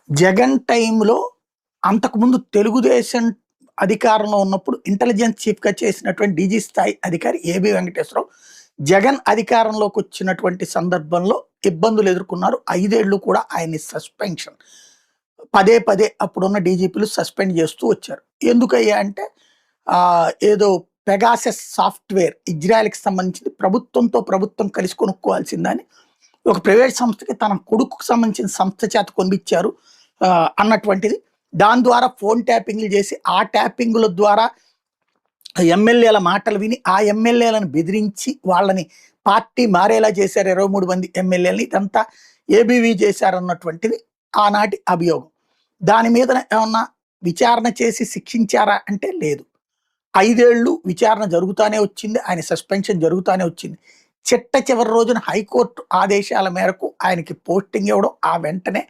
జగన్ టైంలో అంతకుముందు తెలుగుదేశం అధికారంలో ఉన్నప్పుడు ఇంటెలిజెన్స్ చీఫ్‌గా చేసినటువంటి డీజీ స్థాయి అధికారి ఏబీ వెంకటేశ్వరరావు, జగన్ అధికారంలోకి వచ్చినటువంటి సందర్భంలో ఇబ్బందులు ఎదుర్కొన్నారు. 5 ఏళ్ళు కూడా ఆయన్ని సస్పెన్షన్. పదే పదే అప్పుడున్న డీజీపీలు సస్పెండ్ చేస్తూ వచ్చారు. ఎందుకయ్యా అంటే ఏదో పెగాసస్ సాఫ్ట్‌వేర్ ఇజ్రాయెల్‌కి సంబంధించింది ప్రభుత్వంతో ప్రభుత్వం కలిసి కొనుక్కోవాల్సిందని ఒక ప్రైవేట్ సంస్థకి తన కొడుకుకు సంబంధించిన సంస్థ చేత కొనిపించారు అన్నటువంటిది. దాని ద్వారా ఫోన్ ట్యాపింగ్‌లు చేసి, ఆ ట్యాపింగుల ద్వారా ఎమ్మెల్యేల మాటలు విని, ఆ ఎమ్మెల్యేలను బెదిరించి వాళ్ళని పార్టీ మారేలా చేశారు 23 మంది ఎమ్మెల్యేలని. ఇదంతా ఏబీవీ చేశారన్నటువంటిది ఆనాటి అభియోగం. దాని మీద ఏమన్నా విచారణ చేసి శిక్షించారా అంటే లేదు. 5 ఏళ్ళు విచారణ జరుగుతానే వచ్చింది. ఆయన సస్పెన్షన్ జరుగుతానే వచ్చింది. చిట్ట చివరి రోజున హైకోర్టు ఆదేశాల మేరకు ఆయనకి పోస్టింగ్ ఇవ్వడం, ఆ వెంటనే